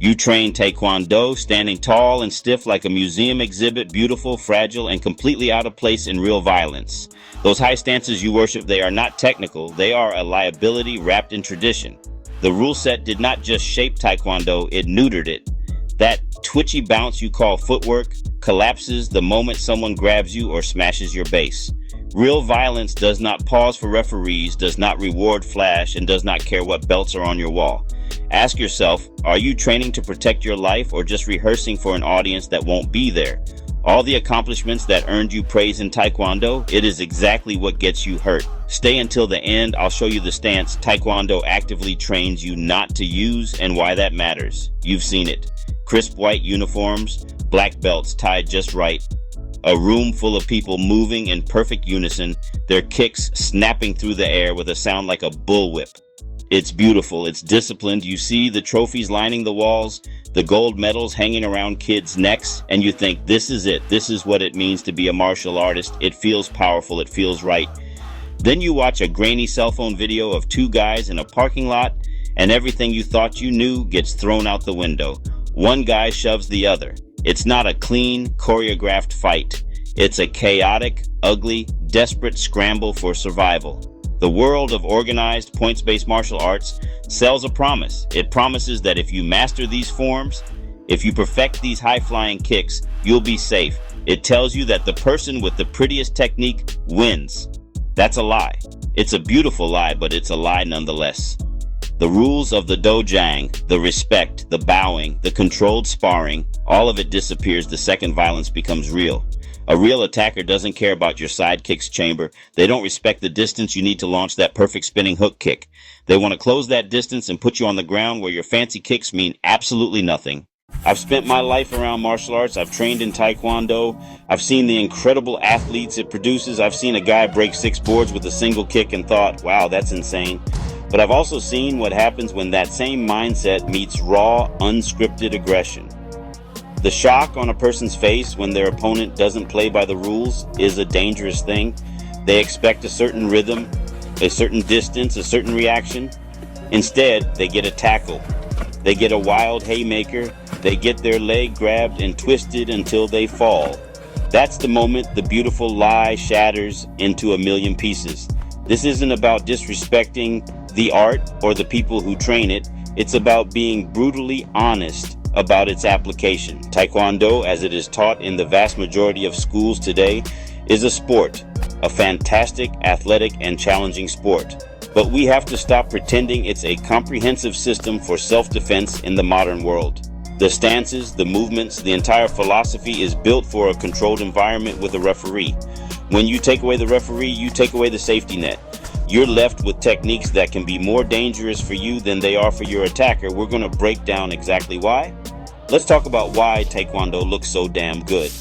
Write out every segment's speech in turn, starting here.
You train Taekwondo, standing tall and stiff like a museum exhibit, beautiful, fragile, and completely out of place in real violence. Those high stances you worship, they are not technical, they are a liability wrapped in tradition. The rule set did not just shape Taekwondo, it neutered it. That twitchy bounce you call footwork collapses the moment someone grabs you or smashes your base. Real violence does not pause for referees, does not reward flash, and does not care what belts are on your wall. Ask yourself, are you training to protect your life or just rehearsing for an audience that won't be there? All the accomplishments that earned you praise in Taekwondo, it is exactly what gets you hurt. Stay until the end. I'll show you the stance Taekwondo actively trains you not to use and why that matters. You've seen it. Crisp white uniforms, black belts tied just right. A room full of people moving in perfect unison, their kicks snapping through the air with a sound like a bullwhip. It's beautiful, it's disciplined. You see the trophies lining the walls, the gold medals hanging around kids' necks, and you think, this is it. This is what it means to be a martial artist. It feels powerful, it feels right. Then you watch a grainy cell phone video of two guys in a parking lot, and everything you thought you knew gets thrown out the window. One guy shoves the other. It's not a clean, choreographed fight. It's a chaotic, ugly, desperate scramble for survival. The world of organized, points-based martial arts sells a promise. It promises that if you master these forms, if you perfect these high-flying kicks, you'll be safe. It tells you that the person with the prettiest technique wins. That's a lie. It's a beautiful lie, but it's a lie nonetheless. The rules of the dojang, the respect, the bowing, the controlled sparring, all of it disappears the second violence becomes real. A real attacker doesn't care about your sidekick's chamber. They don't respect the distance you need to launch that perfect spinning hook kick. They want to close that distance and put you on the ground where your fancy kicks mean absolutely nothing. I've spent my life around martial arts. I've trained in Taekwondo. I've seen the incredible athletes it produces. I've seen a guy break 6 boards with a single kick and thought, wow, that's insane. But I've also seen what happens when that same mindset meets raw, unscripted aggression. The shock on a person's face when their opponent doesn't play by the rules is a dangerous thing. They expect a certain rhythm, a certain distance, a certain reaction. Instead, they get a tackle. They get a wild haymaker. They get their leg grabbed and twisted until they fall. That's the moment the beautiful lie shatters into a million pieces. This isn't about disrespecting the art or the people who train it. It's about being brutally honest about its application. Taekwondo, as it is taught in the vast majority of schools today, is a sport, a fantastic, athletic, and challenging sport. But we have to stop pretending it's a comprehensive system for self-defense in the modern world. The stances, the movements, the entire philosophy is built for a controlled environment with a referee. When you take away the referee, you take away the safety net. You're left with techniques that can be more dangerous for you than they are for your attacker. We're going to break down exactly why. Let's talk about why Taekwondo looks so damn good.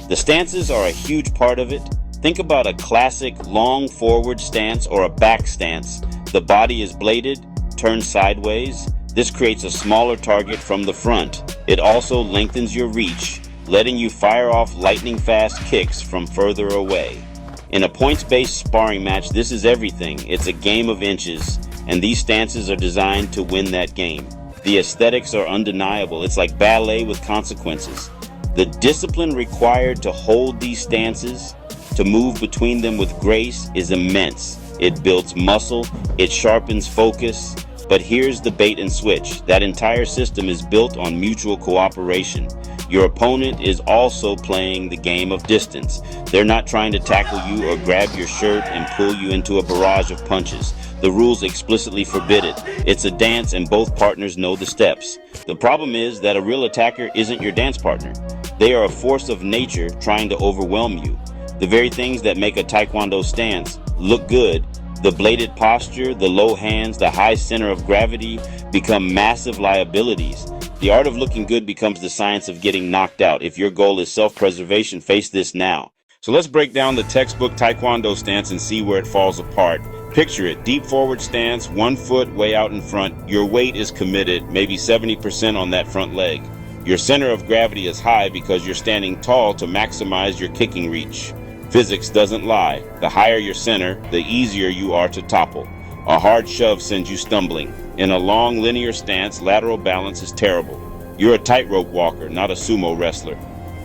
The stances are a huge part of it. Think about a classic long forward stance or a back stance. The body is bladed, turned sideways. This creates a smaller target from the front. It also lengthens your reach, letting you fire off lightning fast kicks from further away. In a points-based sparring match, this is everything. It's a game of inches, and these stances are designed to win that game. The aesthetics are undeniable. It's like ballet with consequences. The discipline required to hold these stances, to move between them with grace, is immense. It builds muscle, it sharpens focus, but here's the bait and switch. That entire system is built on mutual cooperation. Your opponent is also playing the game of distance. They're not trying to tackle you or grab your shirt and pull you into a barrage of punches. The rules explicitly forbid it. It's a dance and both partners know the steps. The problem is that a real attacker isn't your dance partner. They are a force of nature trying to overwhelm you. The very things that make a Taekwondo stance look good, the bladed posture, the low hands, the high center of gravity, become massive liabilities. The art of looking good becomes the science of getting knocked out. If your goal is self-preservation, face this now. So let's break down the textbook Taekwondo stance and see where it falls apart. Picture it, deep forward stance, 1 foot way out in front. Your weight is committed, maybe 70% on that front leg. Your center of gravity is high because you're standing tall to maximize your kicking reach. Physics doesn't lie. The higher your center, the easier you are to topple. A hard shove sends you stumbling. In a long linear stance, lateral balance is terrible. You're a tightrope walker, not a sumo wrestler.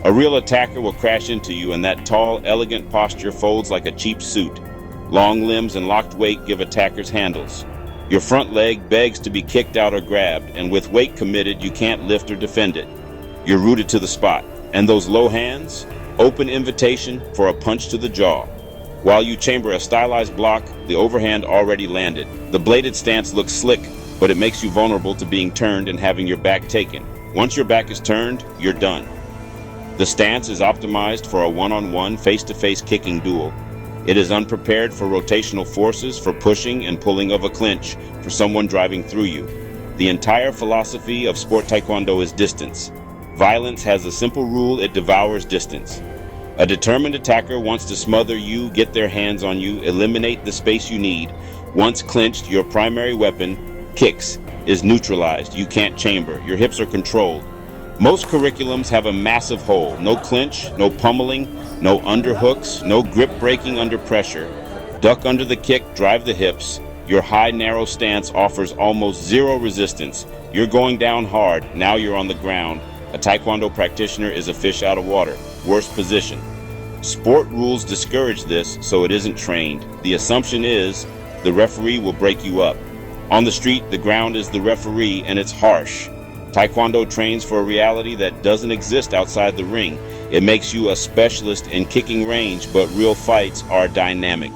A real attacker will crash into you, and that tall, elegant posture folds like a cheap suit. Long limbs and locked weight give attackers handles. Your front leg begs to be kicked out or grabbed, and with weight committed, you can't lift or defend it. You're rooted to the spot. And those low hands? Open invitation for a punch to the jaw. While you chamber a stylized block, the overhand already landed. The bladed stance looks slick, but it makes you vulnerable to being turned and having your back taken. Once your back is turned, you're done. The stance is optimized for a one-on-one, face-to-face kicking duel. It is unprepared for rotational forces, for pushing and pulling of a clinch, for someone driving through you. The entire philosophy of sport taekwondo is distance. Violence has a simple rule: it devours distance. A determined attacker wants to smother you, get their hands on you, eliminate the space you need. Once clinched, your primary weapon, kicks, is neutralized. You can't chamber. Your hips are controlled. Most curriculums have a massive hole. No clinch, no pummeling, no underhooks, no grip breaking under pressure. Duck under the kick, drive the hips. Your high, narrow stance offers almost zero resistance. You're going down hard, now you're on the ground. A taekwondo practitioner is a fish out of water. Worst position. Sport rules discourage this, so it isn't trained. The assumption is the referee will break you up. On the street, the ground is the referee, and it's harsh. Taekwondo trains for a reality that doesn't exist outside the ring. It makes you a specialist in kicking range, but real fights are dynamic.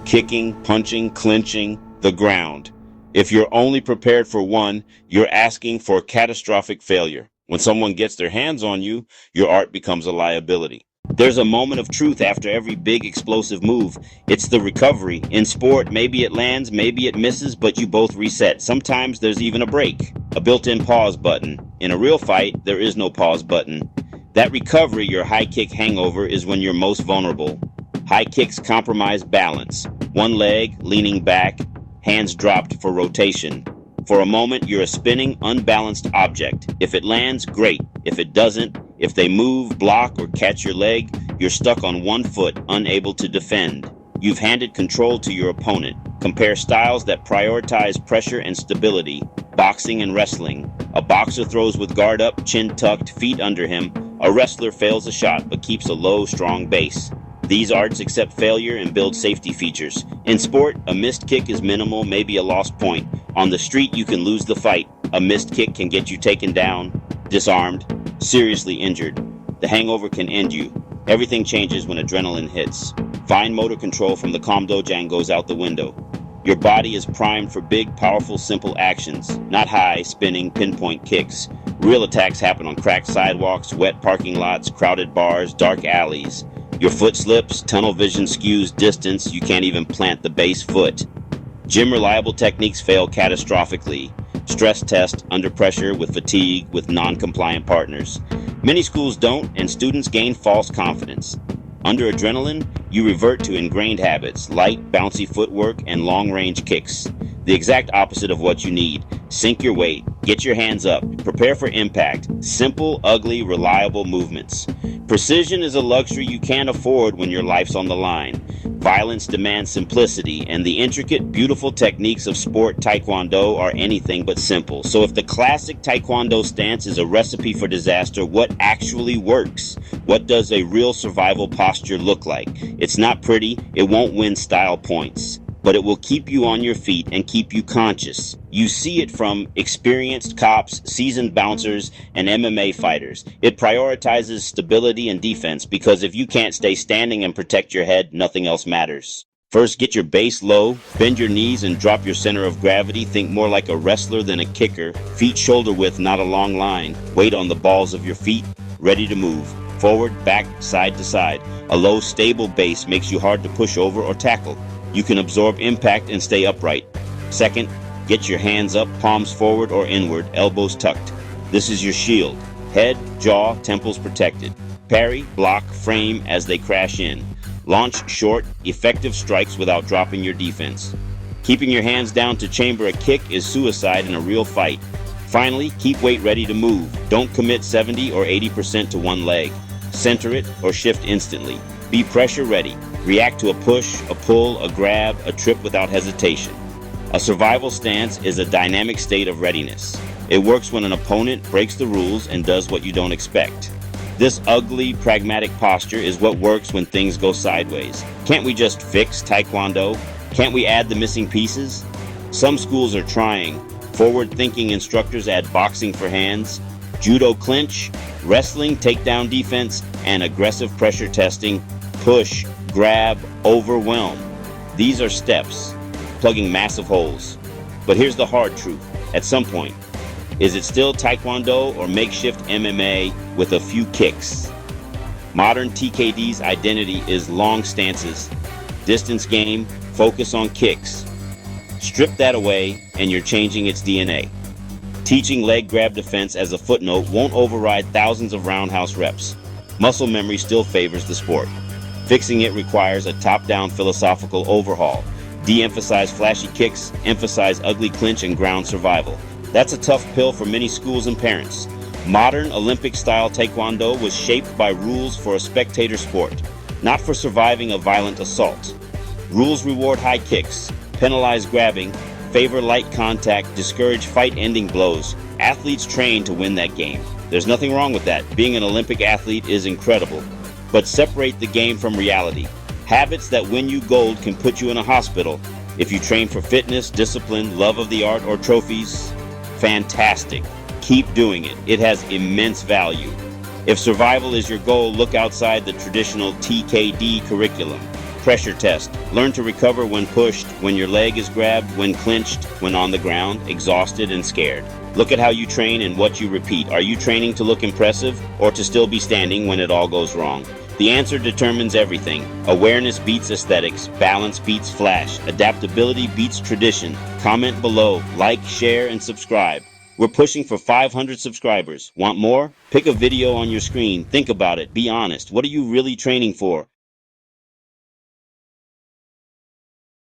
Kicking, punching, clinching, the ground. If you're only prepared for one, you're asking for catastrophic failure. When someone gets their hands on you, your art becomes a liability. There's a moment of truth after every big explosive move. It's the recovery. In sport, maybe it lands, maybe it misses, but you both reset. Sometimes there's even a break, a built-in pause button. In a real fight, there is no pause button. That recovery, your high kick hangover, is when you're most vulnerable. High kicks compromise balance. One leg leaning back, hands dropped for rotation. For a moment, you're a spinning, unbalanced object. If it lands, great. If it doesn't, if they move, block, or catch your leg, you're stuck on one foot, unable to defend. You've handed control to your opponent. Compare styles that prioritize pressure and stability, boxing and wrestling. A boxer throws with guard up, chin tucked, feet under him. A wrestler fails a shot but keeps a low, strong base. These arts accept failure and build safety features. In sport, a missed kick is minimal, maybe a lost point. On the street, you can lose the fight. A missed kick can get you taken down, disarmed, seriously injured. The hangover can end you. Everything changes when adrenaline hits. Fine motor control from the Komodo goes out the window. Your body is primed for big, powerful, simple actions, not high, spinning, pinpoint kicks. Real attacks happen on cracked sidewalks, wet parking lots, crowded bars, dark alleys. Your foot slips, tunnel vision skews distance, you can't even plant the base foot. Gym reliable techniques fail catastrophically. Stress test, under pressure, with fatigue, with non-compliant partners. Many schools don't, and students gain false confidence. Under adrenaline, you revert to ingrained habits, light, bouncy footwork, and long-range kicks. The exact opposite of what you need. Sink your weight, get your hands up, prepare for impact. Simple, ugly, reliable movements. Precision is a luxury you can't afford when your life's on the line. Violence demands simplicity, and the intricate, beautiful techniques of sport taekwondo are anything but simple. So if the classic taekwondo stance is a recipe for disaster, what actually works? What does a real survival posture look like? It's not pretty, it won't win style points, but it will keep you on your feet and keep you conscious. You see it from experienced cops, seasoned bouncers, and MMA fighters. It prioritizes stability and defense because if you can't stay standing and protect your head, nothing else matters. First, get your base low, bend your knees and drop your center of gravity. Think more like a wrestler than a kicker. Feet shoulder width, not a long line. Weight on the balls of your feet, ready to move. Forward, back, side to side. A low, stable base makes you hard to push over or tackle. You can absorb impact and stay upright. Second, get your hands up, palms forward or inward, elbows tucked. This is your shield. Head, jaw, temples protected. Parry, block, frame as they crash in. Launch short, effective strikes without dropping your defense. Keeping your hands down to chamber a kick is suicide in a real fight. Finally, keep weight ready to move. Don't commit 70 or 80% to one leg. Center it or shift instantly. Be pressure ready. React to a push, a pull, a grab, a trip without hesitation. A survival stance is a dynamic state of readiness. It works when an opponent breaks the rules and does what you don't expect. This ugly, pragmatic posture is what works when things go sideways. Can't we just fix Taekwondo? Can't we add the missing pieces? Some schools are trying. Forward-thinking instructors add boxing for hands, judo clinch, wrestling takedown defense, and aggressive pressure testing, push, grab, overwhelm. These are steps, plugging massive holes. But here's the hard truth. At some point, is it still Taekwondo or makeshift MMA with a few kicks? Modern TKD's identity is long stances, distance game, focus on kicks. Strip that away and you're changing its DNA. Teaching leg grab defense as a footnote won't override thousands of roundhouse reps. Muscle memory still favors the sport. Fixing it requires a top-down philosophical overhaul. De-emphasize flashy kicks, emphasize ugly clinch and ground survival. That's a tough pill for many schools and parents. Modern Olympic-style Taekwondo was shaped by rules for a spectator sport, not for surviving a violent assault. Rules reward high kicks, penalize grabbing, favor light contact, discourage fight-ending blows. Athletes train to win that game. There's nothing wrong with that. Being an Olympic athlete is incredible. But separate the game from reality. Habits that win you gold can put you in a hospital. If you train for fitness, discipline, love of the art, or trophies, fantastic. Keep doing it. It has immense value. If survival is your goal, look outside the traditional TKD curriculum. Pressure test. Learn to recover when pushed, when your leg is grabbed, when clinched, when on the ground, exhausted and scared. Look at how you train and what you repeat. Are you training to look impressive or to still be standing when it all goes wrong? The answer determines everything. Awareness beats aesthetics. Balance beats flash. Adaptability beats tradition. Comment below, like, share, and subscribe. We're pushing for 500 subscribers. Want more? Pick a video on your screen. Think about it. Be honest. What are you really training for?